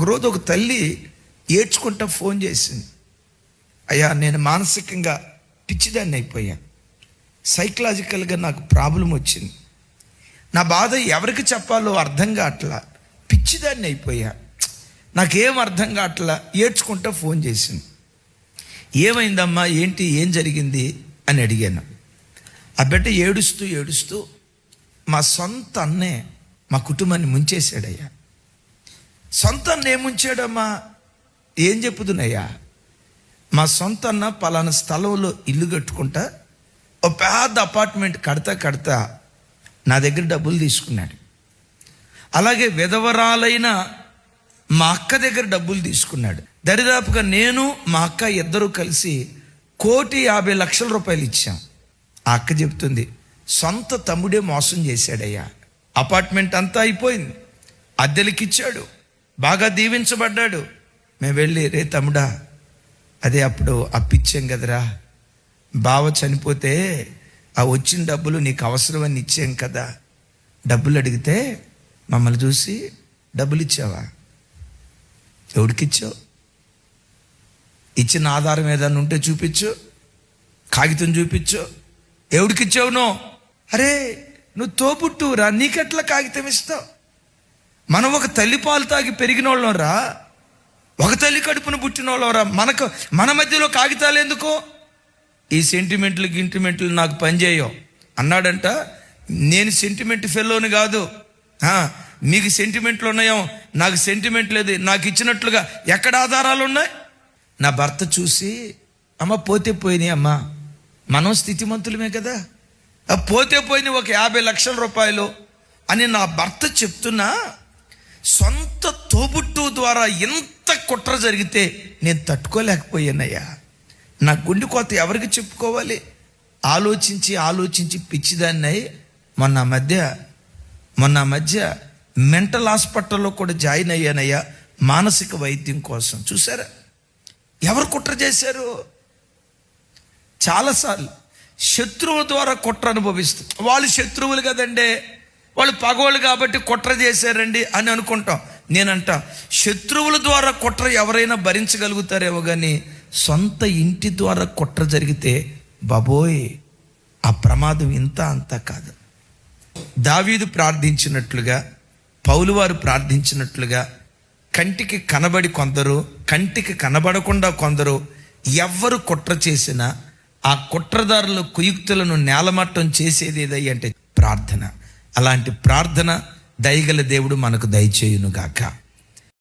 ఒకరోజు ఒక తల్లి ఏడ్చుకుంటా ఫోన్ చేసింది. అయ్యా, నేను మానసికంగా పిచ్చిదాన్ని అయిపోయా, సైకలాజికల్గా నాకు ప్రాబ్లం వచ్చింది, నా బాధ ఎవరికి చెప్పాలో అర్థం కావట్లా, పిచ్చిదాన్ని అయిపోయా, నాకేం అర్థం కావట్లా, ఏడ్చుకుంటా ఫోన్ చేసింది. ఏమైందమ్మా, ఏంటి, ఏం జరిగింది అని అడిగాను. ఆ బిడ్డ ఏడుస్తూ ఏడుస్తూ మా సొంత అన్నే మా కుటుంబాన్ని ముంచేశాడయ్యా. సొంత అన్న ఏం ముంచాడమ్మా, ఏం చెప్పుదునయ్యా, మా సొంత అన్న పలానా స్థలంలో ఇల్లు కట్టుకుంటా ఒక పెద్ద అపార్ట్మెంట్ కడతా నా దగ్గర డబ్బులు తీసుకున్నాడు. అలాగే విధవరాలైన మా అక్క దగ్గర డబ్బులు తీసుకున్నాడు. దరిదాపుగా నేను మా అక్క ఇద్దరు కలిసి 1,50,00,000 రూపాయలు ఇచ్చాం. ఆ అక్క చెప్తుంది, సొంత తమ్ముడే మోసం చేశాడయ్యా. అపార్ట్మెంట్ అంతా అయిపోయింది, అద్దెలకిచ్చాడు, బాగా దీవించబడ్డాడు. మేము వెళ్ళి, రే తమ్ముడా, అదే అప్పుడు అప్పిచ్చాం కదరా, బావ చనిపోతే ఆ వచ్చిన డబ్బులు నీకు అవసరమని ఇచ్చాం కదా, డబ్బులు అడిగితే మమ్మల్ని చూసి డబ్బులు ఇచ్చావా, ఎవడికిచ్చావు, ఇచ్చిన ఆధారం ఏదన్నా ఉంటే చూపించు, కాగితం చూపించు, ఎవడికిచ్చావు నువ్వు, అరే నువ్వు తోబుట్టురా, నీకెట్లా కాగితం ఇస్తావు, మనం ఒక తల్లి పాలు తాగి పెరిగిన వాళ్ళం రా, ఒక తల్లి కడుపును పుట్టిన వాళ్ళం రా, మన మధ్యలో కాగితాలు ఎందుకో, ఈ సెంటిమెంట్లు నాకు పనిచేయవు అన్నాడంట. నేను సెంటిమెంట్ ఫెల్లోని కాదు, మీకు సెంటిమెంట్లు ఉన్నాయో, నాకు సెంటిమెంట్ లేదు, నాకు ఇచ్చినట్లుగా ఎక్కడ ఆధారాలు ఉన్నాయి. నా భర్త చూసి, అమ్మ పోతే పోయినాయి అమ్మా, మనం స్థితిమంతులమే కదా, పోతే పోయినాయి ఒక 50,00,000 రూపాయలు అని నా భర్త చెప్తున్నా, సొంత తోబుట్టు ద్వారా ఎంత కుట్ర జరిగితే నేను తట్టుకోలేకపోయానయ్యా. నా గుండె కోత ఎవరికి చెప్పుకోవాలి, ఆలోచించి పిచ్చిదాన్ని మొన్న మధ్య మెంటల్ హాస్పిటల్లో కూడా జాయిన్ అయ్యానయ్యా, మానసిక వైద్యం కోసం. చూసారా ఎవరు కుట్ర చేశారు? చాలాసార్లు శత్రువుల ద్వారా కుట్ర అనుభవిస్తాం. వాళ్ళు శత్రువులు కదండి, వాళ్ళు పగోళ్ళు కాబట్టి కుట్ర చేశారండి అని అనుకుంటాం. నేనంట, శత్రువుల ద్వారా కుట్ర ఎవరైనా భరించగలుగుతారేమో కానీ సొంత ఇంటి ద్వారా కుట్ర జరిగితే బాబోయ్, ఆ ప్రమాదం ఇంత అంతా కాదు. దావీదు ప్రార్థించినట్లుగా, పౌలు వారు ప్రార్థించినట్లుగా కంటికి కనబడి కొందరు, కంటికి కనబడకుండా కొందరు, ఎవ్వరు కుట్ర చేసినా ఆ కుట్రదారుల కుయుక్తులను నేలమట్టం చేసేది ఏదయ్యంటే ప్రార్థన. అలాంటి ప్రార్థన దయగల దేవుడు మనకు దయచేయునుగాక.